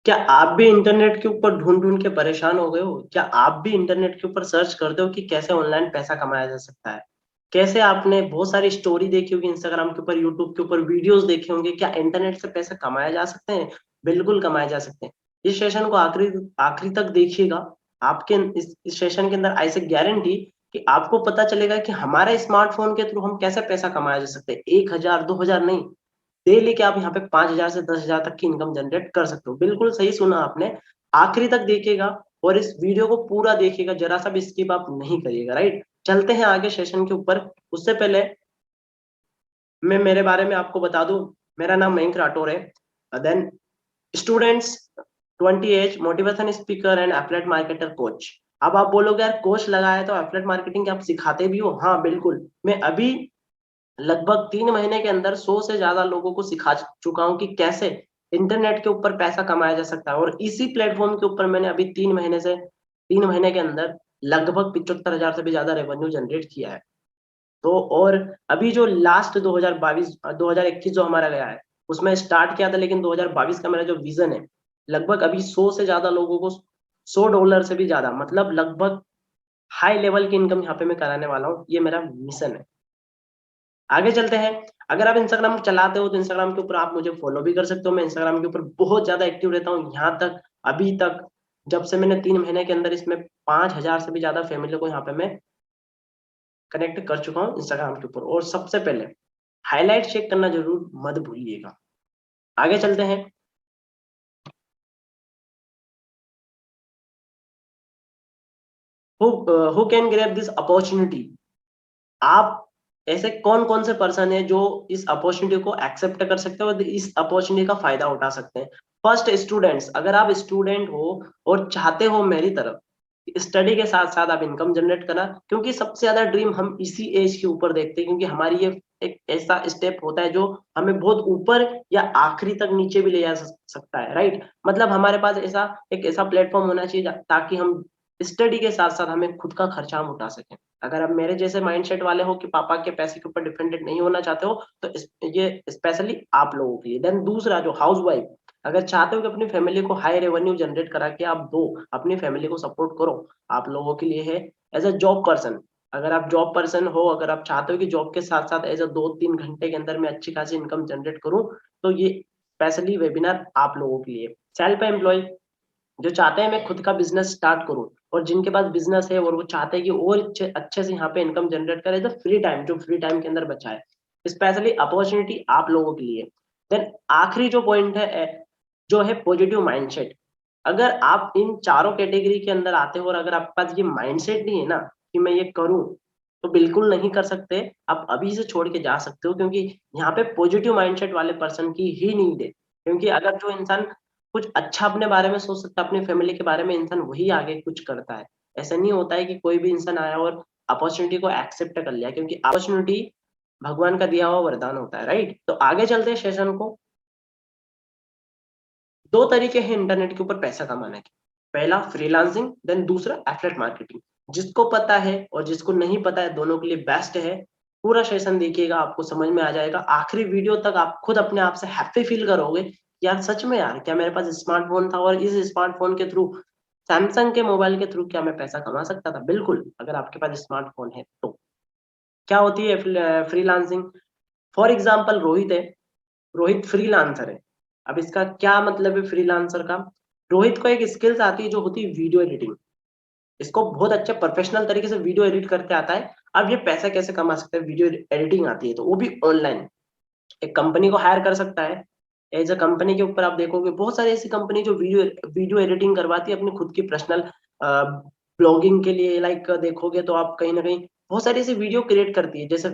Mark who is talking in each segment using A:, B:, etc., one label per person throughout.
A: क्या आप भी इंटरनेट के ऊपर ढूंढ ढूंढ के परेशान हो गए हो? क्या आप भी इंटरनेट के ऊपर सर्च करते हो कि कैसे ऑनलाइन पैसा कमाया जा सकता है? कैसे आपने बहुत सारी स्टोरी देखी होगी इंस्टाग्राम के ऊपर, यूट्यूब के ऊपर वीडियोस देखे होंगे, क्या इंटरनेट से पैसा कमाया जा सकते हैं? बिल्कुल कमाए जा सकते हैं। इस सेशन को आखिरी आखिरी तक देखिएगा। आपके इस सेशन के अंदर ऐसे गारंटी कि आपको पता चलेगा कि हमारे स्मार्टफोन के थ्रू हम कैसे पैसा कमाया जा सकते हैं। 1,000 2,000 नहीं, डेली के आप यहाँ पे 5,000 से 10,000 तक की इनकम जनरेट कर सकते हो। बिल्कुल सही सुना आपने। आखिरी तक देखिएगा और इस वीडियो को पूरा देखिएगा, जरा सा भी स्किप आप नहीं करिएगा, राइट? चलते हैं आगे सेशन के ऊपर। उससे पहले मैं मेरे बारे में आपको बता दूं। मेरा नाम मयंक राठौर है। Then students, 20 age, motivation speaker and affiliate marketer coach. अब आप बोलोगे यार कोच लगाया तो एफिलिएट मार्केटिंग आप सिखाते भी हो? हाँ बिल्कुल। मैं अभी लगभग 3 महीने के अंदर 100 से ज्यादा लोगों को सिखा चुका हूँ कि कैसे इंटरनेट के ऊपर पैसा कमाया जा सकता है। और इसी प्लेटफॉर्म के ऊपर मैंने अभी 3 महीने के अंदर लगभग 75,000 से भी ज्यादा रेवेन्यू जनरेट किया है। तो और अभी जो लास्ट 2022 2021 जो हमारा गया है, उसमें स्टार्ट किया था, लेकिन 2022 का मेरा जो विजन है, लगभग अभी 100 से ज्यादा लोगों को $100 से भी ज्यादा, मतलब लगभग हाई लेवल की इनकम यहाँ पे मैं कराने वाला हूँ। ये मेरा मिशन है। आगे चलते हैं। अगर आप इंस्टाग्राम चलाते हो तो इंस्टाग्राम के ऊपर आप मुझे फॉलो भी कर सकते हो। मैं इंस्टाग्राम के ऊपर बहुत ज्यादा एक्टिव रहता हूँ। यहाँ तक अभी तक जब से मैंने 3 महीने के अंदर इसमें 5,000 से भी ज्यादा फैमिली को यहाँ पे मैं कनेक्ट कर चुका हूँ इंस्टाग्राम के ऊपर। और सबसे पहले हाईलाइट चेक करना जरूर मत भूलिएगा। आगे चलते हैं। Who can grab this opportunity? आप ऐसे कौन कौन से पर्सन है जो इस अपॉर्चुनिटी को एक्सेप्ट कर सकते हो और इस अपॉर्चुनिटी का फायदा उठा सकते हैं? First, students. अगर आप स्टूडेंट हो और चाहते हो मेरी तरफ स्टडी के साथ साथ आप इनकम जनरेट करना, क्योंकि सबसे ज्यादा ड्रीम हम इसी एज के ऊपर देखते हैं, क्योंकि हमारी ये एक ऐसा स्टेप होता है जो हमें बहुत ऊपर या आखिरी तक नीचे भी ले जा सकता है, राइट? मतलब हमारे पास ऐसा एक ऐसा प्लेटफॉर्म होना चाहिए ताकि हम स्टडी के साथ साथ हमें खुद का खर्चा हम उठा सकें। अगर आप मेरे जैसे माइंडसेट वाले हो कि पापा के पैसे के ऊपर डिपेंडेंट नहीं होना चाहते हो, तो ये स्पेशली आप लोगों के लिए। देन दूसरा, जो हाउस वाइफ, अगर चाहते हो कि अपनी फैमिली को हाई रेवेन्यू जनरेट करा के आप दो, अपनी फैमिली को सपोर्ट करो, आप लोगों के लिए है। एज अ जॉब पर्सन, अगर आप जॉब पर्सन हो, अगर आप चाहते हो कि जॉब के साथ साथ एज अ 2-3 घंटे के अंदर मैं अच्छी खासी इनकम जनरेट करूं, तो ये स्पेशली वेबिनार आप लोगों के लिए। सेल्फ एम्प्लॉय, जो चाहते हैं मैं खुद का बिजनेस स्टार्ट करूं, और जिनके पास बिजनेस है और वो चाहते हैं कि और अच्छे अच्छे से यहाँ पे इनकम जनरेट करे, तो फ्री टाइम, जो फ्री टाइम के अंदर बचा है, स्पेशली अपॉर्चुनिटी आप लोगों के लिए। देन आखिरी जो पॉइंट है, जो है पॉजिटिव माइंडसेट। अगर आप इन चारों कैटेगरी के अंदर आते हो और अगर आपके पास ये माइंडसेट नहीं है ना कि मैं ये करूं, तो बिल्कुल नहीं कर सकते। आप अभी से छोड़ के जा सकते हो, क्योंकि यहाँ पे पॉजिटिव माइंडसेट वाले पर्सन की ही नीड है। क्योंकि अगर जो इंसान कुछ अच्छा अपने बारे में सोच सकता है, अपनी फैमिली के बारे में, इंसान वही आगे कुछ करता है। ऐसा नहीं होता है कि कोई भी इंसान आया और अपॉर्चुनिटी को एक्सेप्ट कर लिया, क्योंकि अपॉर्चुनिटी भगवान का दिया हुआ वरदान होता है, राइट? तो आगे चलते हैं सेशन को। दो तरीके हैं इंटरनेट के ऊपर पैसा कमाने के। पहला फ्रीलांसिंग, देन दूसरा एफिलिएट मार्केटिंग। जिसको पता है और जिसको नहीं पता है, दोनों के लिए बेस्ट है। पूरा सेशन देखिएगा, आपको समझ में आ जाएगा। आखिरी वीडियो तक आप खुद अपने आप से हैप्पी फील करोगे, यार सच में यार, क्या मेरे पास स्मार्टफोन था और इस स्मार्टफोन के थ्रू, सैमसंग के मोबाइल के थ्रू, क्या मैं पैसा कमा सकता था? बिल्कुल, अगर आपके पास स्मार्टफोन है तो। क्या होती है फ्रीलांसिंग? फॉर एग्जाम्पल रोहित है। रोहित फ्रीलांसर है। अब इसका क्या मतलब है फ्रीलांसर का? रोहित को एक स्किल्स आती है जो होती है वीडियो एडिटिंग। इसको बहुत अच्छा प्रोफेशनल तरीके से वीडियो एडिट करते आता है। अब ये पैसा कैसे कमा सकता है? वीडियो एडिटिंग आती है तो, वो भी ऑनलाइन। एक कंपनी को हायर कर सकता है। एज अ कंपनी के ऊपर आप देखोगे बहुत सारी ऐसी कंपनी जो वीडियो वीडियो एडिटिंग करवाती है अपनी खुद की पर्सनल ब्लॉगिंग के लिए। लाइक देखोगे तो आप कहीं ना कहीं बहुत सारी ऐसी वीडियो क्रिएट करती है। जैसे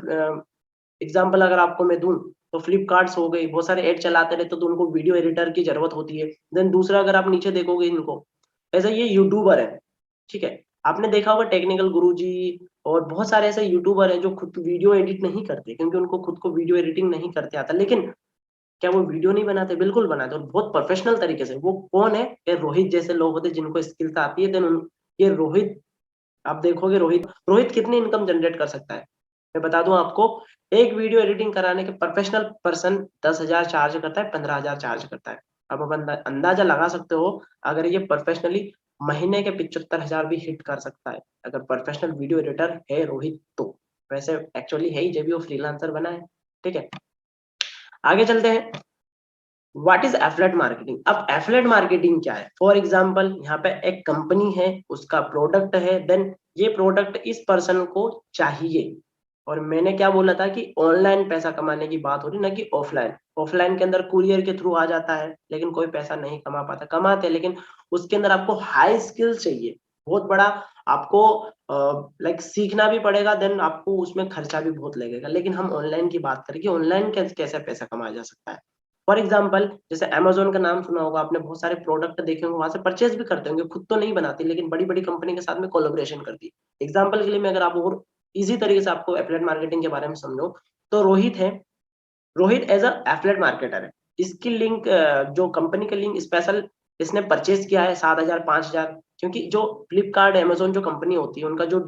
A: एग्जाम्पल अगर आपको मैं दूं, तो फ्लिपकार्ट्स हो गई, बहुत सारे एड चलाते रहते तो उनको वीडियो एडिटर की जरूरत होती है। देन दूसरा, अगर आप नीचे देखोगे इनको, ऐसा ये यूट्यूबर है, ठीक है? आपने देखा होगा टेक्निकल गुरुजी, और बहुत सारे ऐसे यूट्यूबर हैं जो खुद वीडियो एडिट नहीं करते, क्योंकि उनको खुद को वीडियो एडिटिंग नहीं करते आता। लेकिन क्या वो वीडियो नहीं बनाते? बिल्कुल बनाते, और बहुत प्रोफेशनल तरीके से। वो कौन है? ये रोहित जैसे लोग होते हैं जिनको स्किल्स आती है। देन ये रोहित, आप देखोगे रोहित रोहित कितनी इनकम जनरेट कर सकता है, मैं बता दूं आपको। एक वीडियो एडिटिंग कराने के प्रोफेशनल पर्सन 10,000 चार्ज करता है, 15,000 चार्ज करता है। अब अंदाजा लगा सकते हो, अगर ये प्रोफेशनली महीने के 75,000 भी हिट कर सकता है, अगर प्रोफेशनल वीडियो एडिटर है रोहित तो। वैसे एक्चुअली है ही, जब भी वो फ्रीलांसर बना है। ठीक है, आगे चलते हैं। What is affiliate marketing? अब एफिलिएट मार्केटिंग क्या है? फॉर एग्जांपल यहाँ पे एक कंपनी है, उसका प्रोडक्ट है, देन ये प्रोडक्ट इस पर्सन को चाहिए, और मैंने क्या बोला था कि ऑनलाइन पैसा कमाने की बात हो रही, ना कि ऑफलाइन। ऑफलाइन के अंदर कुरियर के थ्रू आ जाता है, लेकिन कोई पैसा नहीं कमा पाता, कमाते, लेकिन उसके अंदर आपको हाई स्किल्स चाहिए, बहुत बड़ा आपको लाइक सीखना भी पड़ेगा, देन आपको उसमें खर्चा भी बहुत लगेगा। लेकिन हम ऑनलाइन की बात करें कि ऑनलाइन कैसे पैसा कमाया जा सकता है। फॉर एग्जाम्पल जैसे अमेजोन का नाम सुना होगा आपने, बहुत सारे प्रोडक्ट देखे होंगे, वहां से परचेज भी करते होंगे, खुद तो नहीं बनाती, लेकिन बड़ी बड़ी कंपनी के साथ में कोलैबोरेशन करती है। एग्जाम्पल के लिए मैं अगर आप और इजी तरीके से आपको एफिलिएट मार्केटिंग के बारे में समझो, तो रोहित है, Rohit as a affiliate marketer है। इसकी लिंक, जो कंपनी का लिंक स्पेशल इसने परचेज किया है 7,000 5,000, क्योंकि जो फ्लिपकार्ट अमेजोन जो कंपनी होती है, उनका जो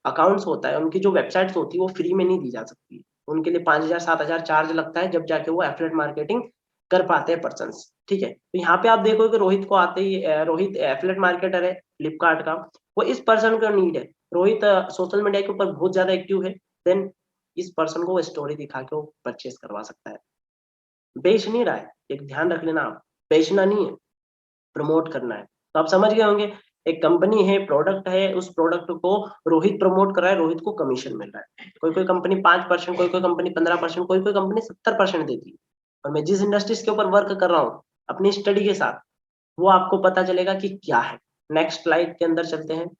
A: अकाउंट्स होता है, उनकी जो वेबसाइट्स होती है, वो फ्री में नहीं दी जा सकती। उनके लिए 5,000 7,000 चार्ज लगता है, जब जाके वो एफिलिएट मार्केटिंग कर पाते हैं पर्सन। ठीक है, तो यहाँ पे आप देखो कि रोहित को आते ही, रोहित एफिलिएट मार्केटर है फ्लिपकार्ट का, वो इस पर्सन को नीड है। रोहित सोशल मीडिया के ऊपर बहुत ज्यादा एक्टिव है, देन इस पर्सन को वो स्टोरी दिखा के वो परचेज करवा सकता है। बेच नहीं रहा है, एक ध्यान रख लेना आप, बेचना नहीं है, प्रमोट करना है। तो आप समझ गए होंगे, एक कंपनी है, प्रोडक्ट है, उस प्रोडक्ट को रोहित प्रमोट कर रहा है, रोहित को कमीशन मिल रहा है। कोई कोई कंपनी 5%, कोई कोई कंपनी 15%, कोई कोई कंपनी 70% देती है। और मैं जिस इंडस्ट्रीज के ऊपर वर्क कर रहा हूँ अपनी स्टडी के साथ, वो आपको पता चलेगा कि क्या है। नेक्स्ट स्लाइड के अंदर चलते हैं,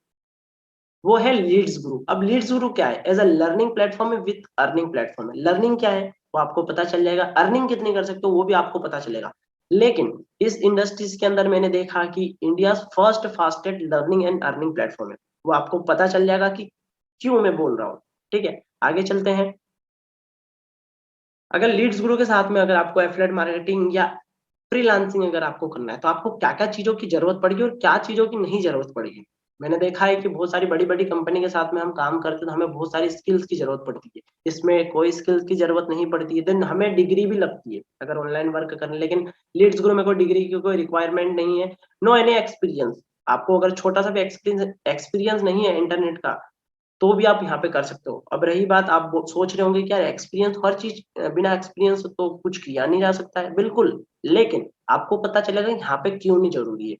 A: वो है लीड्स ग्रुप। अब लीड्स ग्रुप क्या है? एज अ लर्निंग प्लेटफॉर्म है विथ अर्निंग प्लेटफॉर्म है। लर्निंग क्या है वो आपको पता चल जाएगा, अर्निंग कितनी कर सकते हो वो भी आपको पता चलेगा। लेकिन इस इंडस्ट्रीज के अंदर मैंने देखा कि India first fastest learning and earning platform है, वो आपको पता चल जाएगा कि क्यों मैं बोल रहा हूँ। ठीक है, आगे चलते हैं। अगर लीड्स ग्रुप के साथ में अगर आपको एफिलिएट मार्केटिंग या फ्रीलांसिंग अगर आपको करना है, तो आपको क्या क्या चीजों की जरूरत पड़ेगी और क्या चीजों की नहीं जरूरत पड़ेगी। मैंने देखा है कि बहुत सारी बड़ी बड़ी कंपनी के साथ में हम काम करते हैं, तो हमें बहुत सारी स्किल्स की जरूरत पड़ती है। इसमें कोई स्किल्स की जरूरत नहीं पड़ती है, देन हमें डिग्री भी लगती है अगर ऑनलाइन वर्क करने। लेकिन लीड्स ग्रुप में कोई डिग्री की कोई रिक्वायरमेंट नहीं है, नो एनी एक्सपीरियंस। आपको अगर छोटा सा भी एक्सपीरियंस नहीं है इंटरनेट का, तो भी आप यहाँ पे कर सकते हो। अब रही बात, आप सोच रहे होंगे क्या एक्सपीरियंस, हर चीज बिना एक्सपीरियंस तो कुछ किया नहीं जा सकता है, बिल्कुल। लेकिन आपको पता चलेगा यहाँ पे क्यों नहीं जरूरी है।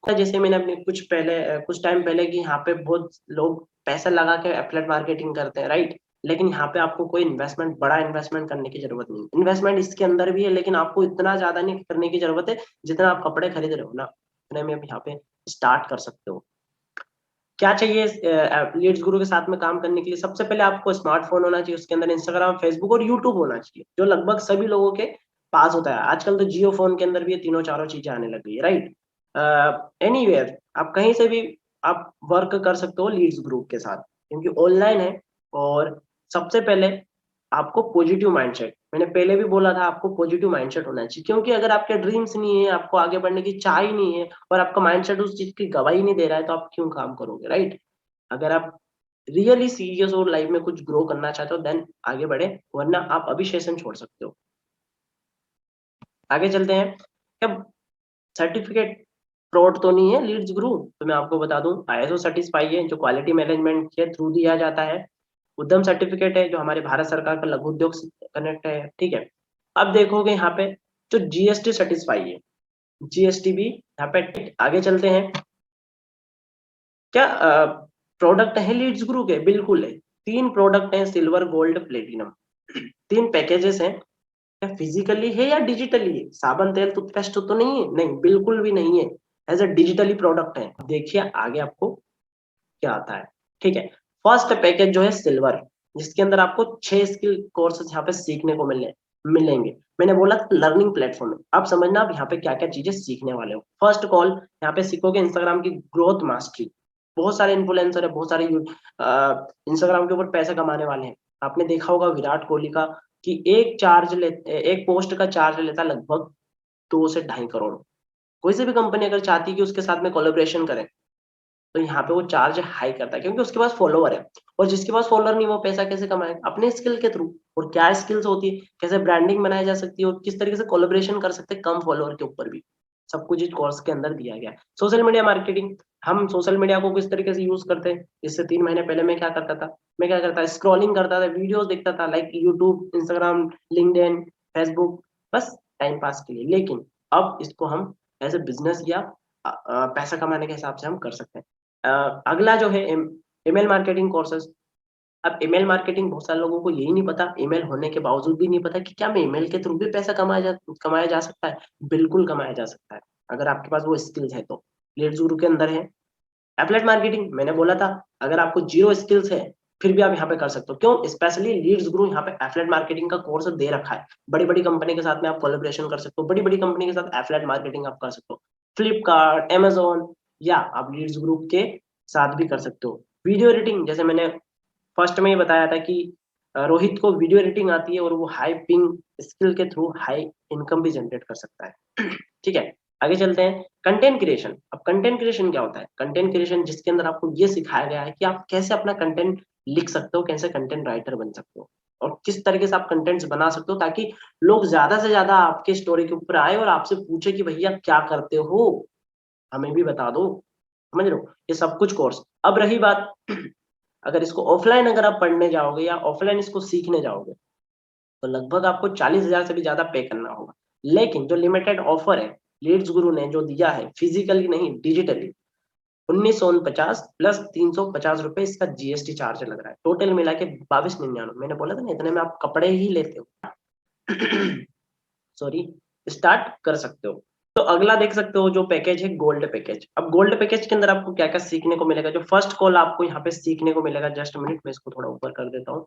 A: जैसे मैंने अपने कुछ टाइम पहले कि यहाँ पे बहुत लोग पैसा लगा के एफिलिएट मार्केटिंग करते हैं, राइट। लेकिन यहाँ पे आपको कोई इन्वेस्टमेंट, बड़ा इन्वेस्टमेंट करने की जरूरत नहीं। इन्वेस्टमेंट इसके अंदर भी है, लेकिन आपको इतना ज्यादा नहीं करने की जरूरत है, जितना आप कपड़े खरीद रहे हो ना, उतने में यहाँ पे स्टार्ट कर सकते हो। क्या चाहिए लीड्स गुरु के साथ में काम करने के लिए? सबसे पहले आपको स्मार्टफोन होना चाहिए, उसके अंदर इंस्टाग्राम, फेसबुक और यूट्यूब होना चाहिए, जो लगभग सभी लोगों के पास होता है। आजकल तो जियो फोन के अंदर भी ये तीनों चारों चीजें आने लग गई है, राइट। एनीवेयर आप कहीं से भी आप वर्क कर सकते हो लीड्स ग्रुप के साथ, क्योंकि ऑनलाइन है। और सबसे पहले आपको पॉजिटिव माइंडसेट, मैंने पहले भी बोला था, आपको पॉजिटिव माइंडसेट होना चाहिए। क्योंकि अगर आपके ड्रीम्स नहीं है, आपको आगे बढ़ने की चाह ही नहीं है, और आपका माइंडसेट उस चीज की गवाही नहीं दे रहा है, तो आप क्यों काम करोगे, राइट। अगर आप रियली सीरियस और लाइफ में कुछ ग्रो करना चाहते हो, देन आगे बढ़े, वरना आप अभी सेशन छोड़ सकते हो। आगे चलते हैं। अब सर्टिफिकेट फ्रॉड तो नहीं है लीड्स ग्रुप, तो मैं आपको बता दूं, आईएसओ सर्टिफाई है, जो क्वालिटी मैनेजमेंट के थ्रू दिया जाता है। उद्यम सर्टिफिकेट है, जो हमारे भारत सरकार का लघु उद्योग से कनेक्ट है। ठीक है, अब देखोगे यहाँ पे जो जीएसटी सेटिस्फाई है, जीएसटी भी यहाँ पे। आगे चलते हैं। क्या प्रोडक्ट है लीड्स ग्रुप के? बिल्कुल है। 3 प्रोडक्ट हैं, सिल्वर गोल्ड प्लेटिनम। 3 पैकेजेस हैं। क्या फिजिकली है या डिजिटली है? साबुन तेल टूथपेस्ट तो नहीं है, नहीं बिल्कुल भी नहीं है। एज अ डिजिटली प्रोडक्ट है। देखिए आगे आपको क्या आता है। ठीक है, फर्स्ट पैकेज जो है सिल्वर, जिसके अंदर आपको 6 स्किल कोर्सेज यहाँ पे सीखने को मिलेंगे। मैंने बोला लर्निंग प्लेटफॉर्म है, अब समझना आप यहाँ पे क्या क्या चीजें सीखने वाले हो। फर्स्ट कॉल, यहाँ पे सीखोगे इंस्टाग्राम की ग्रोथ मास्टरी। बहुत सारे इन्फ्लुएंसर है, बहुत सारे इंस्टाग्राम के ऊपर पैसे कमाने वाले हैं। आपने देखा होगा विराट कोहली का, कि एक पोस्ट का चार्ज लेता लगभग 2 से 2.5 करोड़। कोई सी भी कंपनी अगर चाहती है कि उसके साथ में कोलेब्रेशन करें, तो यहाँ पे वो चार्ज हाई करता है क्योंकि उसके पास फॉलोवर है, और जिसके पास फॉलोवर नहीं वो पैसा कैसे कमाएगा? अपने स्किल के थ्रू। और क्या स्किल्स होती है, कैसे ब्रांडिंग बनाई जा सकती है और किस तरीके से कोलैबोरेशन कर सकते हैं कम फॉलोअर के ऊपर भी, सब कुछ इस कोर्स के अंदर दिया गया है। सोशल मीडिया मार्केटिंग, हम सोशल मीडिया को किस तरीके से यूज करते हैं। इससे 3 महीने पहले मैं क्या करता था, स्क्रॉलिंग करता था, वीडियोस देखता था, like YouTube, Instagram, LinkedIn, Facebook, बस टाइम पास के लिए। लेकिन अब इसको हम एज ए बिजनेस या पैसा कमाने के हिसाब से हम कर सकते हैं। अगला जो है ईमेल मार्केटिंग कोर्सेज। अब ईमेल मार्केटिंग बहुत सारे लोगों को यही नहीं पता, ईमेल होने के बावजूद भी नहीं पता कि क्या मैं ईमेल के थ्रू भी पैसा कमाया जा सकता है। बिल्कुल कमाया जा सकता है अगर आपके पास वो स्किल्स है तो। लीड्स गुरु के अंदर है। एफिलिएट मार्केटिंग, मैंने बोला था अगर आपको जीरो स्किल्स है फिर भी आप यहाँ पे कर सकते हो। क्यों? स्पेशली लीड्स गुरु यहाँ पे एफिलिएट मार्केटिंग का कोर्स दे रखा है। बड़ी बड़ी कंपनी के साथ में आप कोलैबोरेशन कर सकते हो, बड़ी बड़ी कंपनी के साथ एफिलिएट मार्केटिंग आप कर सकते हो, फ्लिपकार्ट, अमेजोन, या आप लीड्स ग्रुप के साथ भी कर सकते हो। वीडियो एडिटिंग, जैसे मैंने फर्स्ट में ये बताया था कि रोहित को वीडियो एडिटिंग आती है और वो हाई पिंग स्किल के थ्रू हाई इनकम भी जनरेट कर सकता है। ठीक है, आगे चलते हैं। Content creation. अब कंटेंट क्रिएशन क्या होता है? कंटेंट क्रिएशन जिसके अंदर आपको ये सिखाया गया है कि आप कैसे अपना कंटेंट लिख सकते हो, कैसे कंटेंट राइटर बन सकते हो, और किस तरीके से आप कंटेंट्स बना सकते हो ताकि लोग ज्यादा से ज्यादा आपके स्टोरी के ऊपर आए और आपसे पूछे कि भैया क्या करते हो, हमें भी बता दो। समझ रहे हो? ये सब कुछ कोर्स। अब रही बात, अगर इसको ऑफलाइन अगर आप पढ़ने जाओगे या ऑफलाइन इसको सीखने जाओगे तो लगभग आपको 40,000 से भी ज्यादा पे करना होगा। लेकिन जो लिमिटेड ऑफर है लीड्स गुरु ने जो दिया है, फिजिकली नहीं डिजिटली, 1949 प्लस 350 रुपए इसका जीएसटी चार्ज लग रहा है, टोटल मिला के 2299। मैंने बोला था ना इतने में आप कपड़े ही लेते हो। सॉरी, स्टार्ट कर सकते हो। तो अगला देख सकते हो जो पैकेज है, गोल्ड पैकेज। अब गोल्ड पैकेज के अंदर आपको क्या क्या सीखने को मिलेगा? जो फर्स्ट कॉल आपको यहाँ पे सीखने को मिलेगा, जस्ट मिनट में इसको थोड़ा ऊपर कर देता हूँ।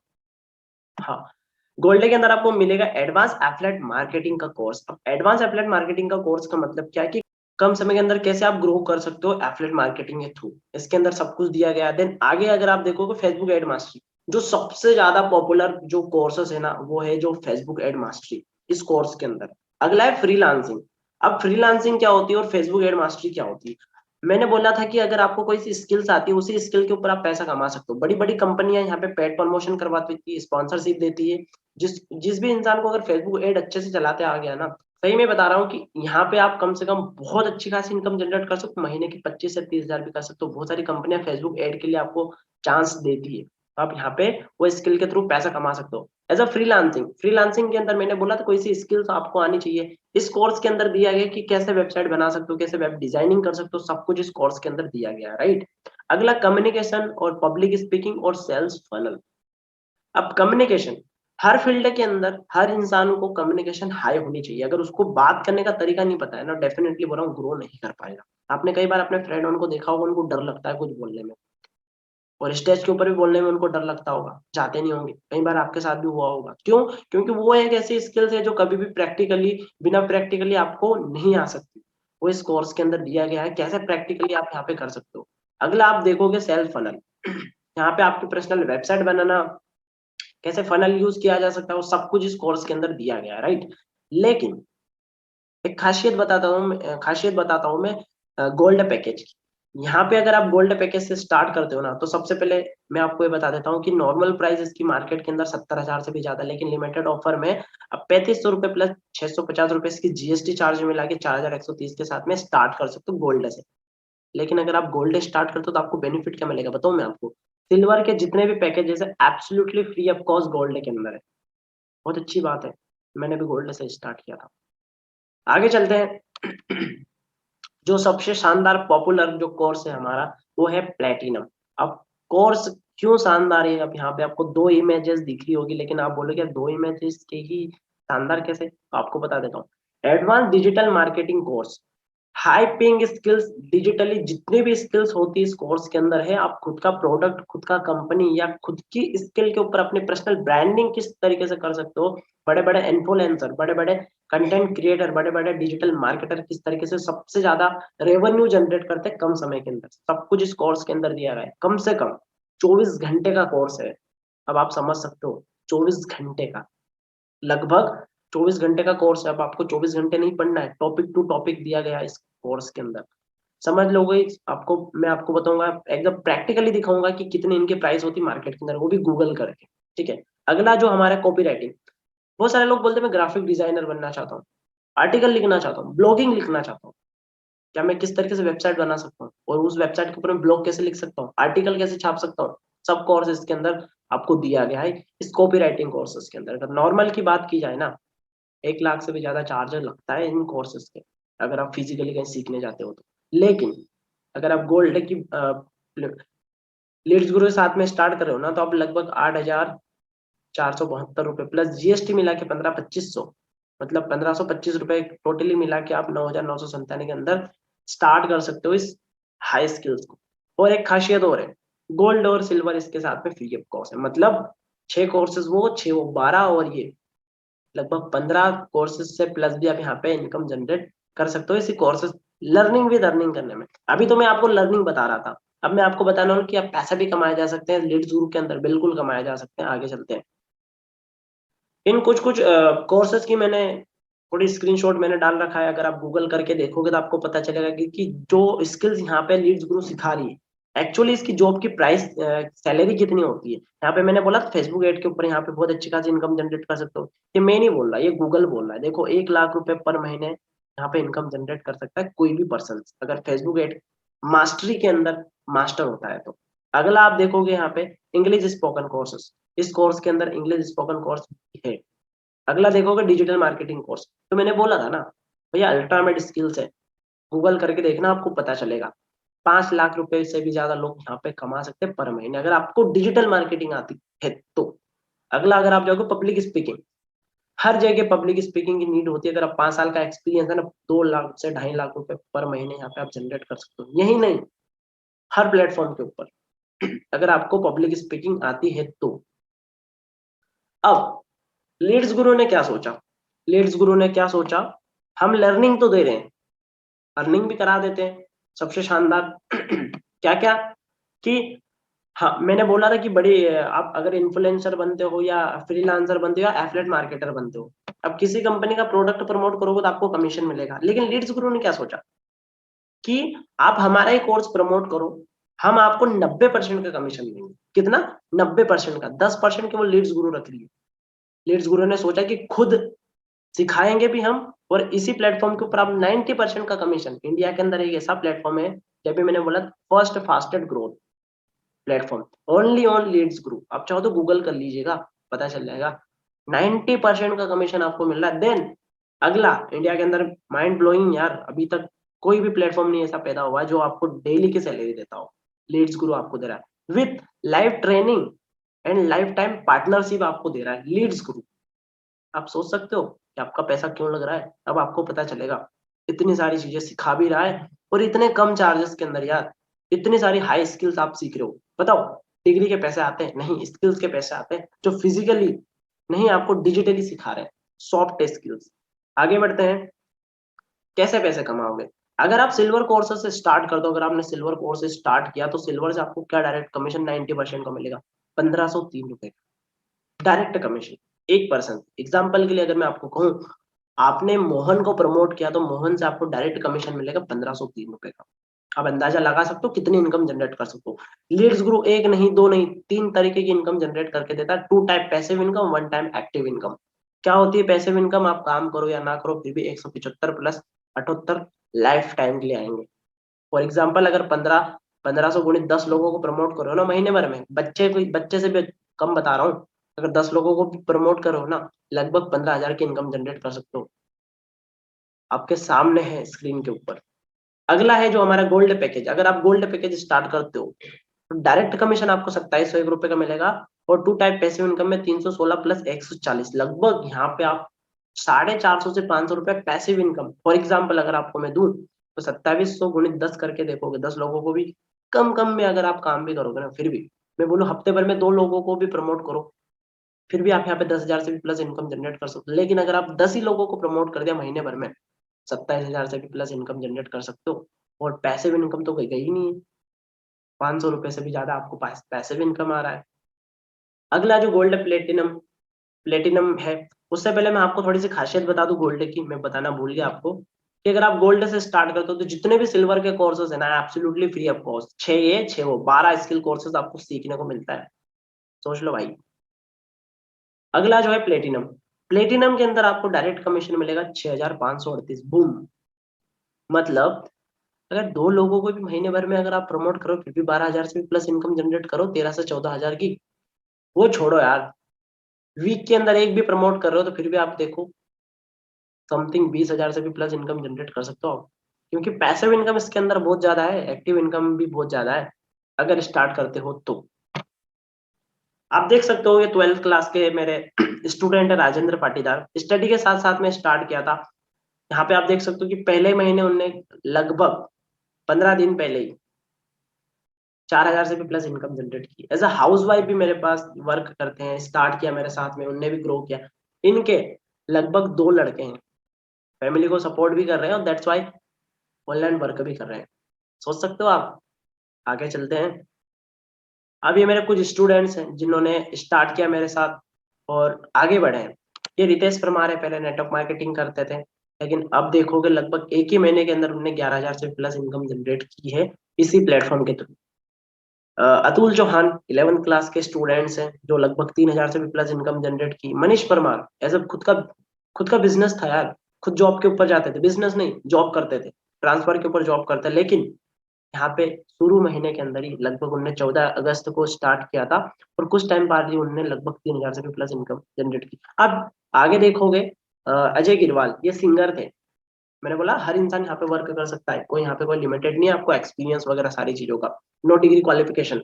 A: हाँ, गोल्ड के अंदर आपको मिलेगा एडवांस एफिलिएट मार्केटिंग का कोर्स। अब एडवांस एफिलिएट मार्केटिंग का कोर्स का मतलब क्या है कि कम समय के अंदर कैसे आप ग्रो कर सकते हो एफिलिएट मार्केटिंग के थ्रू, इसके अंदर सब कुछ दिया गया है। देन आगे अगर आप देखोगे फेसबुक एड मास्टरी, जो सबसे ज्यादा पॉपुलर जो कोर्सेस है ना वो है जो फेसबुक एड मास्टरी, इस कोर्स के अंदर। अगला है फ्रीलांसिंग। अब फ्रीलांसिंग क्या होती है और फेसबुक एड मास्टरी क्या होती है? मैंने बोला था कि अगर आपको कोई सी स्किल्स आती है उसी स्किल के ऊपर आप पैसा कमा सकते हो। बड़ी बड़ी कंपनियां यहाँ पे पेड प्रमोशन करवाती है, स्पॉन्सरशिप देती है। जिस जिस भी इंसान को अगर फेसबुक एड अच्छे से चलाते आ गया ना, सही में बता रहा हूँ कि यहाँ पे आप कम से कम बहुत अच्छी खासी इनकम जनरेट कर सकते हो, महीने की 25 से 30,000 भी कर सकते हो। बहुत सारी कंपनियां फेसबुक एड के लिए आपको चांस देती है, तो आप यहाँ पे वो स्किल के थ्रू पैसा कमा सकते हो। एज अ फ्रीलांसिंग, फ्रीलांसिंग के अंदर मैंने बोला था कोई सी स्किल्स आपको आनी चाहिए। इस कोर्स के अंदर दिया गया कि कैसे वेबसाइट बना सकते हो, कैसे वेब डिजाइनिंग कर सकते हो, सब कुछ इस कोर्स के अंदर दिया गया है, राइट। अगला कम्युनिकेशन और पब्लिक स्पीकिंग और सेल्स फनल। अब कम्युनिकेशन, हर फील्ड के अंदर हर इंसान को कम्युनिकेशन हाई होनी चाहिए। अगर उसको बात करने का तरीका नहीं पता है ना, डेफिनेटली बोल रहा हूँ ग्रो नहीं कर पाएगा। आपने कई बार अपने फ्रेंड उनको देखा होगा, उनको डर लगता है कुछ बोलने में, और स्टेज के ऊपर भी बोलने में उनको डर लगता होगा, जाते नहीं होंगे। कई बार आपके साथ भी हुआ होगा। क्यों? क्योंकि वो एक ऐसी स्किल्स है जो कभी भी प्रैक्टिकली, बिना प्रैक्टिकली आपको नहीं आ सकती। वो इस कोर्स के अंदर दिया गया है कैसे प्रैक्टिकली आप यहाँ पे कर सकते हो। अगला आप देखोगे सेल्फ फनल। यहाँ पे आपकी पर्सनल वेबसाइट बनाना, कैसे फनल यूज किया जा सकता है, वो सब कुछ इस कोर्स के अंदर दिया गया है, राइट। लेकिन एक खासियत बताता हूँ मैं गोल्ड पैकेज की। यहाँ पे अगर आप गोल्ड पैकेज से स्टार्ट करते हो ना, तो सबसे पहले मैं आपको ये बता देता हूँ कि नॉर्मल प्राइस इसकी मार्केट के अंदर 70,000 से भी ज्यादा, लेकिन लिमिटेड ऑफर में अब 3500 रुपए प्लस 650 रुपए इसकी जीएसटी चार्ज मिला के 4,130 के साथ में स्टार्ट कर सकते हो गोल्ड से। लेकिन अगर आप गोल्ड स्टार्ट करते हो तो आपको बेनिफिट क्या मिलेगा बताऊँ मैं आपको? सिल्वर के जितने भी पैकेजेस है absolutely free of cost gold के अंदर है। बहुत अच्छी बात है, मैंने भी गोल्ड से स्टार्ट किया था। आगे चलते हैं। जो सबसे शानदार पॉपुलर जो कोर्स है हमारा वो है प्लेटिनम। अब कोर्स क्यों शानदार है? अब यहाँ पे आपको दो इमेजेस दिख रही होगी, लेकिन आप बोलोगे दो इमेजेस के ही शानदार कैसे, तो आपको बता देता हूँ। Advance digital marketing course, high paying skills, digitally जितनी भी स्किल्स होती है इस कोर्स के अंदर है। आप खुद का प्रोडक्ट, खुद का कंपनी या खुद की स्किल के ऊपर अपनी पर्सनल ब्रांडिंग किस तरीके से कर सकते हो। बड़े बड़े इन्फ्लुएंसर, बड़े बड़े कंटेंट क्रिएटर, बड़े बड़े डिजिटल मार्केटर किस तरीके से सबसे ज्यादा रेवेन्यू जनरेट करते हैं कम समय के अंदर, सब कुछ इस कोर्स के अंदर दिया गया है। कम से कम 24 घंटे का कोर्स है। अब आप समझ सकते हो 24 घंटे का, लगभग 24 घंटे का कोर्स है। अब आपको 24 घंटे नहीं पढ़ना है, टॉपिक टू टॉपिक दिया गया है इस कोर्स के अंदर। समझ लोगे। आपको मैं आपको बताऊंगा, एकदम प्रैक्टिकली दिखाऊंगा कि कितने इनके प्राइस होती है मार्केट के अंदर, वो भी गूगल करके। ठीक है। अगला जो हमारा कॉपी राइटिंग, बहुत सारे लोग बोलते हैं मैं ग्राफिक डिजाइनर बनना चाहता हूँ, आर्टिकल लिखना चाहता हूँ, ब्लॉगिंग लिखना चाहता हूँ, क्या मैं किस तरीके से वेबसाइट बना सकता हूँ और उस वेबसाइट के ऊपर मैं ब्लॉग कैसे लिख सकता हूँ, आर्टिकल कैसे छाप सकता हूँ, सब कोर्स इसके अंदर आपको दिया गया है इस कॉपी राइटिंग कोर्सेज के अंदर। अगर नॉर्मल की बात की जाए ना, 1 लाख से भी ज्यादा चार्जर लगता है इन कोर्सेज के, अगर आप फिजिकली कहीं सीखने जाते हो तो। लेकिन अगर आप गोल्ड की लीड्स गुरु के साथ में स्टार्ट कर रहे हो ना, तो आप लगभग 8,472 रुपए प्लस जीएसटी मिला के 15,2500, मतलब 1,525 रुपए टोटली मिला के आप 9,997 के अंदर स्टार्ट कर सकते हो इस हाई स्किल्स को। और एक खासियत और है, गोल्ड और सिल्वर इसके साथ में फ्री ऑफ कॉस्ट है, मतलब 6 कोर्सेज वो 6 वो 12, और ये लगभग 15 कोर्सेज से प्लस भी आप यहाँ पे इनकम जनरेट कर सकते हो इसी कोर्सेज, लर्निंग विद अर्निंग करने में। अभी तो मैं आपको लर्निंग बता रहा था, अब मैं आपको बताना हूँ कि आप पैसा भी कमाए जा सकते हैं लीड्स गुरु के अंदर, बिल्कुल कमाए जा सकते हैं। आगे चलते हैं। इन कुछ कुछ कोर्सेज की मैंने थोड़ी स्क्रीनशॉट मैंने डाल रखा है, अगर आप गूगल करके देखोगे तो आपको पता चलेगा कि जो स्किल्स यहाँ पे लीड्स गुरु सिखा रही है, एक्चुअली इसकी जॉब की प्राइस सैलरी कितनी होती है। यहाँ पे मैंने बोला फेसबुक एड के ऊपर यहाँ पे बहुत अच्छी खासी इनकम जनरेट कर सकते हो, ये मैं नहीं बोल रहा, ये गूगल बोल रहा है। देखो 1 लाख रुपए पर महीने यहाँ पे इनकम जनरेट कर सकता है कोई भी पर्सन, अगर फेसबुक एड मास्टरी के अंदर मास्टर होता है तो। अगला आप देखोगे यहाँ पे इंग्लिश स्पोकन कोर्सेस, इस कोर्स के अंदर इंग्लिश स्पोकन कोर्स है। अगला देखोगे डिजिटल मार्केटिंग कोर्स, तो मैंने बोला था ना भैया अल्ट्रामेट स्किल्स है, गूगल करके देखना आपको पता चलेगा। 5 लाख रुपए से भी ज्यादा लोग यहाँ पे कमा सकते हैं पर महीने, अगर आपको डिजिटल मार्केटिंग आती है तो। अगला अगर आप जाओगे पब्लिक स्पीकिंग, हर जगह पब्लिक स्पीकिंग की नीड होती है, अगर आप 5 साल का एक्सपीरियंस है ना, 2 लाख से 2.5 लाख रुपए पर महीने यहाँ पे आप जनरेट कर सकते हो। यही नहीं, हर प्लेटफॉर्म के ऊपर अगर आपको पब्लिक स्पीकिंग आती है तो। अब लीड्स गुरु ने क्या सोचा, लीड्स गुरु ने क्या सोचा, हम लर्निंग तो दे रहे हैं, अर्निंग भी करा देते हैं, सबसे शानदार क्या क्या कि हाँ मैंने बोला था कि बड़ी आप अगर इन्फ्लुएंसर बनते हो या फ्रीलांसर बनते हो या एफिलिएट मार्केटर बनते हो, अब किसी कंपनी का प्रोडक्ट प्रमोट करोगे तो आपको कमीशन मिलेगा। लेकिन लीड्स गुरु ने क्या सोचा कि आप हमारा ही कोर्स प्रमोट करो, हम आपको 90% का कमीशन देंगे। कितना? 90% का, 10% केवल लीड्स गुरु रख लिए। लीड्स गुरु ने सोचा कि खुद सिखाएंगे भी हम, और इसी प्लेटफॉर्म के ऊपर आप 90% का कमीशन, इंडिया के अंदर एक ऐसा प्लेटफॉर्म है, जब भी मैंने बोला first fastest growth platform, only on leads group, आप चाहो तो गूगल कर लीजिएगा, पता चल जाएगा। 90% का कमीशन आपको मिल रहा है। देन अगला इंडिया के अंदर माइंड ब्लोइंग यार, अभी तक कोई भी प्लेटफॉर्म नहीं ऐसा पैदा हुआ है जो आपको डेली की सैलरी देता हो, लीड्स गुरु आपको दे रहा है with live training and life time partnership आपको दे रहा है लीड्स गुरु। आप सोच सकते हो कि आपका पैसा क्यों लग रहा है, अब आपको पता चलेगा। इतनी सारी चीजें सिखा भी रहा है और इतने कम चार्जेस के अंदर यार, इतनी सारी हाई स्किल्स आप सीख रहे हो। बताओ डिग्री के पैसे आते हैं? नहीं, स्किल्स के पैसे आते हैं जो फिजिकली नहीं, आपको डिजिटली सिखा रहे हैं, सॉफ्ट स्किल्स। आगे बढ़ते हैं, कैसे पैसे कमाओगे। अगर आप सिल्वर कोर्स से स्टार्ट कर दो, अगर आपने सिल्वर कोर्स स्टार्ट किया तो सिल्वर से आपको क्या डायरेक्ट कमीशन 90% का मिलेगा, 1,503 रुपए डायरेक्ट कमीशन, एक पर्सन। एग्जाम्पल के लिए अगर मैं आपको कहूँ, आपने मोहन को प्रमोट किया तो मोहन से आपको डायरेक्ट कमीशन मिलेगा 1,503 रुपए का। आप अंदाजा लगा सकते हो कितनी इनकम जनरेट कर सकते हो। लीड्स गुरु एक नहीं दो नहीं 3 तरीके की इनकम जनरेट करके देता है, 2 type passive income, 1 time active income. क्या होती है पैसिव इनकम? आप काम करो या ना करो फिर भी 175 प्लस 78 लाइफ टाइम के लिए आएंगे। फॉर एग्जाम्पल अगर 1500 गुणित 10 लोगों को प्रमोट करो ना महीने भर में, बच्चे से भी कम बता रहा हूँ, अगर 10 लोगों को प्रमोट करो ना, लगभग 15,000 की इनकम जनरेट कर सकते हो। आपके सामने है स्क्रीन के ऊपर। अगला है जो हमारा गोल्ड पैकेज, अगर आप गोल्ड पैकेज स्टार्ट करते हो तो डायरेक्ट कमीशन आपको 2701 रुपए का मिलेगा, और 2 टाइप पैसिव इनकम में 316 प्लस 140, लगभग यहाँ पे आप 450 से 500 रुपए पैसिव इनकम। फॉर एग्जाम्पल अगर आपको मैं दूं तो 2700 गुणित 10 करके देखोगे, 10 लोगों को भी कम कम में अगर आप काम भी करोगे ना, फिर भी मैं बोलूँ हफ्ते भर में 2 लोगों को भी प्रमोट करो, फिर भी आप यहाँ पे 10,000 से भी प्लस इनकम जनरेट कर सकते हो। लेकिन अगर आप 10 ही लोगों को प्रमोट कर दिया महीने भर में, 27,000 से भी प्लस इनकम जनरेट कर सकते हो। और पैसिव इनकम तो गई ही नहीं है, 500 रुपए से भी ज्यादा आपको पैसिव इनकम आ रहा है। अगला जो गोल्ड प्लेटिनम प्लेटिनम है, उससे पहले मैं आपको थोड़ी सी खासियत बता दूं गोल्ड की, मैं बताना भूल गया आपको। कि अगर आप गोल्ड से स्टार्ट करते हो तो जितने भी सिल्वर के कोर्सेज है ना, एब्सोल्युटली फ्री ऑफ कॉस्ट, 6 ये 6 वो 12 स्किल कोर्सेज आपको सीखने को मिलता है। सोच लो भाई। अगला जो है प्लेटिनम। प्लेटिनम के अंदर आपको डायरेक्ट कमीशन मिलेगा 6538, बूम। मतलब अगर दो लोगों को भी महीने भर में अगर आप प्रमोट करो फिर भी 12,000 से भी प्लस इनकम जनरेट करो, 13 से 14 हजार की। वो छोड़ो यार, वीक के अंदर एक भी प्रमोट कर रहे हो तो फिर भी आप देखो समथिंग 20,000 से भी प्लस इनकम जनरेट कर सकते हो आप। क्योंकि पैसिव इनकम इसके अंदर बहुत ज्यादा है, एक्टिव इनकम भी बहुत ज्यादा है अगर स्टार्ट करते हो तो। आप देख सकते हो ये 12th क्लास के मेरे स्टूडेंट है राजेंद्र पाटीदार, स्टडी के साथ साथ में स्टार्ट किया था। यहाँ पे आप देख सकते हो कि पहले महीने उनने लगभग 15 दिन पहले ही 4,000 से भी प्लस इनकम जनरेट की। एज अ हाउस वाइफ भी मेरे पास वर्क करते हैं, स्टार्ट किया मेरे साथ में, उनने भी ग्रो किया। इनके लगभग 2 लड़के हैं, फैमिली को सपोर्ट भी कर रहे हैं और दैट्स वाई ऑनलाइन वर्क भी कर रहे हैं। सोच सकते हो आप। आगे चलते हैं। अब ये मेरे कुछ स्टूडेंट्स हैं जिन्होंने स्टार्ट किया मेरे साथ और आगे बढ़े हैं। ये रितेश परमार है, पहले नेटवर्क मार्केटिंग करते थे, लेकिन अब देखोगे लगभग एक ही महीने के अंदर उन्होंने 11,000 से प्लस इनकम जनरेट की है इसी प्लेटफॉर्म के through. Atul Chauhan 11th class के स्टूडेंट्स हैं जो लगभग 3,000 से भी प्लस इनकम जनरेट की। मनीष परमार एज खुद का बिजनेस था यार, खुद जॉब के ऊपर जाते थे, बिजनेस नहीं जॉब करते थे, ट्रांसफर के ऊपर जॉब करते, लेकिन यहाँ पे शुरू महीने के अंदर ही लगभग उन्होंने 14 अगस्त को स्टार्ट किया था और कुछ टाइम बाद ही उन्होंने लगभग 3,000 से भी प्लस इनकम जनरेट की। अब आगे देखोगे अजय गिरवाल, ये सिंगर थे। मैंने बोला हर इंसान यहाँ पे वर्क कर सकता है, कोई यहाँ पे कोई लिमिटेड नहीं है आपको एक्सपीरियंस वगैरह सारी चीजों का, नो डिग्री क्वालिफिकेशन।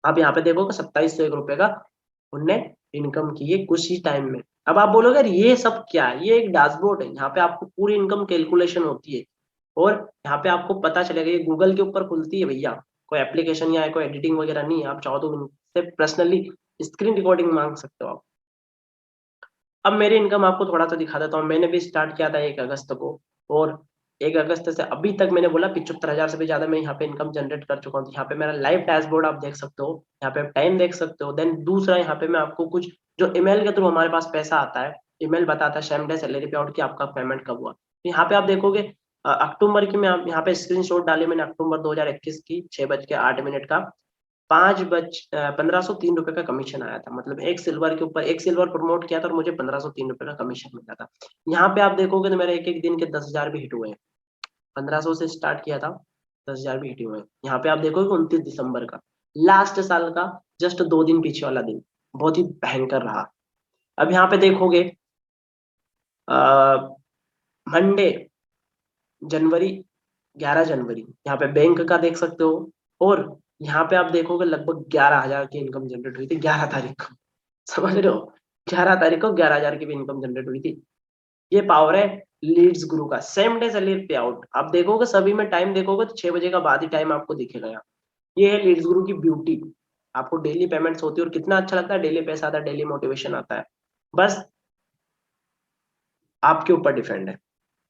A: आप यहाँ पे देखोगे 2701 रुपए का उनने इनकम की है कुछ ही टाइम में। अब आप बोलोगे यार ये सब क्या है, ये एक डैशबोर्ड है, यहाँ पे आपको पूरी इनकम कैलकुलेशन होती है और यहाँ पे आपको पता चलेगा, ये गूगल के ऊपर खुलती है भैया, कोई एप्लीकेशन या कोई एडिटिंग वगैरह नहीं है। आप चाहो तो इनसे पर्सनली स्क्रीन रिकॉर्डिंग मांग सकते हो आप। अब मेरी इनकम आपको थोड़ा सा दिखा देता हूँ। मैंने भी स्टार्ट किया था 1 अगस्त को, और 1 अगस्त से अभी तक मैंने बोला 75,000 से भी ज्यादा मैं यहाँ पे इनकम जनरेट कर चुका हूँ। यहाँ पे मेरा लाइव डैशबोर्ड आप देख सकते हो, यहाँ पे टाइम देख सकते हो। देन दूसरा यहाँ पे मैं आपको कुछ जो ईमेल के थ्रू हमारे पास पैसा आता है, ईमेल बताता है सेम डे सैलरी पे आउट की आपका पेमेंट कब हुआ। तो यहाँ पे आप देखोगे अक्टूबर की मैं यहाँ पे स्क्रीन शॉट डाली मैंने, अक्टूबर 2021 की 6:08 का 1503 रुपए का कमीशन आया था। मतलब एक सिल्वर के ऊपर, एक सिल्वर प्रमोट किया था और मुझे 1503 रुपए का कमीशन मिला था। यहाँ पे आप देखोगे तो मेरे एक एक दिन के 10,000 भी हिट हुए हैं। 1500 से स्टार्ट किया था, 10,000 भी हिट हुए हैं। यहाँ पे आप देखोगे 29 दिसंबर का, लास्ट साल का जस्ट 2 दिन पीछे वाला दिन बहुत ही भयंकर रहा। अब यहाँ पे देखोगे मंडे जनवरी 11 जनवरी, यहाँ पे बैंक का देख सकते हो। और यहाँ पे आप देखोगे लगभग 11,000 की इनकम जनरेट हुई थी 11 तारीख को। समझ रहे हो, 11 तारीख को 11,000 की भी इनकम जनरेट हुई थी। ये पावर है लीड्स गुरु का, सेम डे सैलरी पे आउट। आप देखोगे सभी में टाइम देखोगे तो 6 बजे का बाद ही टाइम आपको दिखेगा यहाँ। ये है लीड्स गुरु की ब्यूटी। आपको डेली पेमेंट्स होती है और कितना अच्छा लगता है, डेली पैसा आता है, डेली मोटिवेशन आता है। बस आपके ऊपर डिपेंड है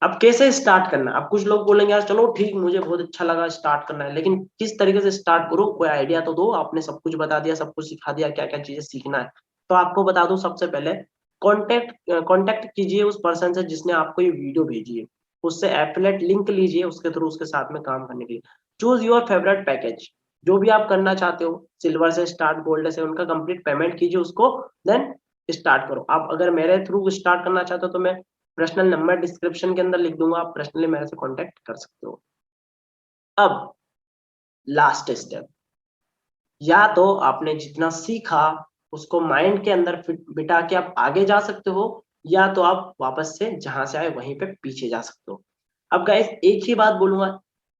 A: अब कैसे स्टार्ट करना। अब कुछ लोग बोलेंगे यार चलो ठीक, मुझे बहुत अच्छा लगा स्टार्ट करना है, लेकिन किस तरीके से स्टार्ट करो, कोई आइडिया तो दो। आपने सब कुछ बता दिया, सब कुछ सिखा दिया, क्या क्या चीजें सीखना है। तो आपको बता दूं, सबसे पहले कांटेक्ट कीजिए उस पर्सन से जिसने आपको ये वीडियो भेजी है, उससे एफिलिएट लिंक लीजिए, उसके थ्रू उसके साथ में काम करने के लिए चूज योर फेवरेट पैकेज। जो भी आप करना चाहते हो, सिल्वर से स्टार्ट, गोल्ड से, उनका कंप्लीट पेमेंट कीजिए उसको, देन स्टार्ट करो। आप अगर मेरे थ्रू स्टार्ट करना चाहते हो तो मैं पर्सनल नंबर डिस्क्रिप्शन के अंदर लिख दूंगा, आप पर्सनली मेरे से कांटेक्ट कर सकते हो। अब लास्ट स्टेप, या तो आपने जितना सीखा उसको माइंड के अंदर फिट बिठा के आप आगे जा सकते हो, या तो आप वापस से जहां से आए वहीं पे पीछे जा सकते हो। अब गाइस एक ही बात बोलूंगा,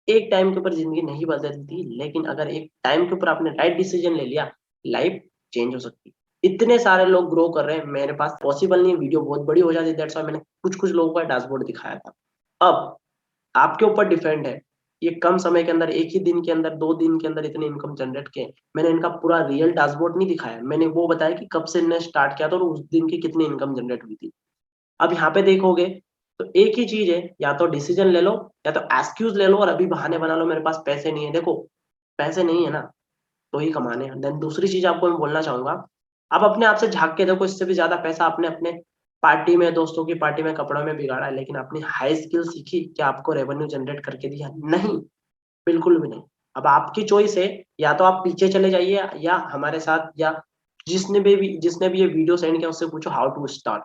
A: एक टाइम के ऊपर जिंदगी नहीं बदलती, लेकिन अगर एक टाइम के ऊपर आपने राइट डिसीजन ले लिया, लाइफ चेंज हो सकती है। इतने सारे लोग ग्रो कर रहे हैं, मेरे पास पॉसिबल नहीं है, वीडियो बहुत बड़ी हो जाती है, दैट्स व्हाई मैंने कुछ कुछ लोगों का डैशबोर्ड दिखाया था। अब आपके ऊपर डिपेंड है, ये कम समय के अंदर, एक ही दिन के अंदर, 2 दिन के अंदर इतने इनकम जनरेट किए। मैंने इनका पूरा रियल डैशबोर्ड नहीं दिखाया, मैंने वो बताया कि कब से इन्हें स्टार्ट किया था और उस दिन की कितनी इनकम जनरेट हुई थी। अब यहाँ पे देखोगे तो एक ही चीज है, या तो डिसीजन ले लो या तो एक्सक्यूज ले लो और अभी बहाने बना लो मेरे पास पैसे नहीं है। देखो पैसे नहीं है ना तो ही कमाने हैं। देन दूसरी चीज आपको मैं बोलना चाहूंगा, आप अपने आप से झांक के देखो, इससे भी ज्यादा पैसा आपने अपने पार्टी में, दोस्तों की पार्टी में, कपड़ों में बिगाड़ा, लेकिन अपनी हाई स्किल सीखी, क्या आपको रेवेन्यू जनरेट करके दिया? नहीं, बिल्कुल भी नहीं। अब आपकी चॉइस है, या तो आप पीछे चले जाइए या हमारे साथ, या जिसने भी ये वीडियो सेंड किया उससे पूछो how to start,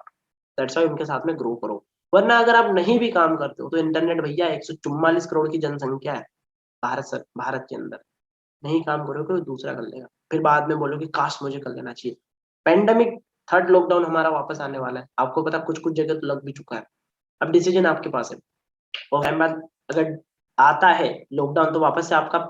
A: that's why उनके साथ में ग्रो करो। वरना अगर आप नहीं भी काम करते हो तो इंटरनेट भैया 144 करोड़ की जनसंख्या है भारत के अंदर, नहीं काम करोगे कोई दूसरा कर लेगा, फिर बाद में बोलोगे काश मुझे कर लेना चाहिए। पेंडेमिक, थर्ड लॉकडाउन हमारा वापस आने वाला है, आपको पता कुछ कुछ जगह तो लग भी चुका है। अब डिसीजन आपके पास है, और टाइम बाद अगर आता है लॉकडाउन तो वापस से आपका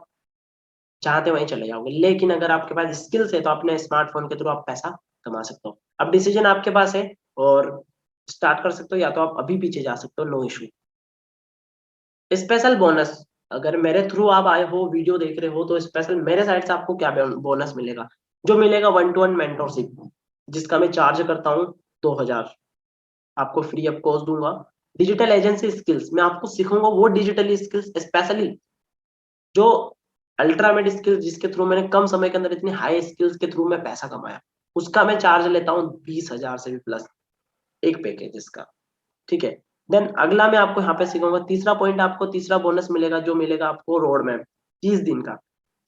A: चाहते वहीं चले जाओगे, लेकिन अगर आपके पास स्किल्स है तो अपने स्मार्टफोन के थ्रू आप पैसा कमा सकते हो। अब डिसीजन आपके पास है, और स्टार्ट कर सकते हो, या तो आप अभी पीछे जा सकते हो, नो इशू। स्पेशल बोनस, अगर मेरे थ्रू आप आए हो, वीडियो देख रहे हो, तो स्पेशल मेरे साइड से आपको क्या बोनस मिलेगा? जो मिलेगा 1-to-1 मेंटोरशिप, जिसका मैं चार्ज करता हूँ 2,000, आपको फ्री ऑफ कॉस्ट दूंगा। डिजिटल एजेंसी स्किल्स मैं आपको सिखाऊंगा, वो डिजिटल स्किल्स स्पेशली जो अल्ट्रामेट स्किल्स, जिसके थ्रू मैंने कम समय के अंदर इतनी हाई स्किल्स के थ्रू मैं पैसा कमाया, उसका मैं चार्ज लेता हूँ 20,000 से भी प्लस, एक पैकेज इसका। ठीक है। देन अगला मैं आपको यहाँ पे सिखाऊंगा, तीसरा पॉइंट, आपको तीसरा बोनस मिलेगा, जो मिलेगा आपको रोड मैप 30 दिन का।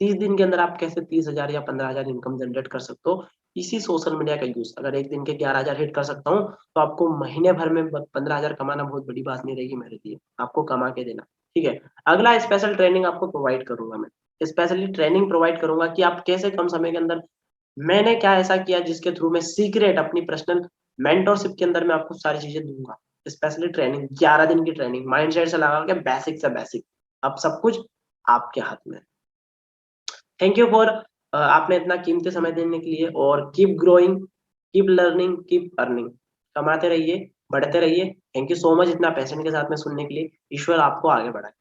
A: 30 दिन के अंदर आप कैसे 30,000 या 15,000 इनकम जनरेट कर सकते हो, इसी सोशल मीडिया का यूज। अगर एक दिन के 11,000 हिट कर सकता हूँ, तो आपको महीने भर में 15,000 कमाना बहुत बड़ी बात नहीं रहेगी मेरे लिए, आपको कमा के देना। ठीक है। अगला स्पेशल ट्रेनिंग आपको प्रोवाइड करूंगा मैं, स्पेशली ट्रेनिंग प्रोवाइड करूंगा कि आप कैसे कम समय के अंदर, मैंने क्या ऐसा किया जिसके थ्रू मैं सीक्रेट अपनी पर्सनल मेंटरशिप के अंदर मैं आपको सारी चीजें दूंगा। स्पेशली ट्रेनिंग, 11 दिन की ट्रेनिंग, माइंडसेट से लगा के बेसिक से बेसिक, अब सब कुछ आपके हाथ में। थैंक यू फॉर, आपने इतना कीमती समय देने के लिए, और keep growing, keep learning, keep earning, कमाते रहिए, बढ़ते रहिए। थैंक यू सो मच इतना पैशन के साथ में सुनने के लिए। ईश्वर आपको आगे बढ़ाए।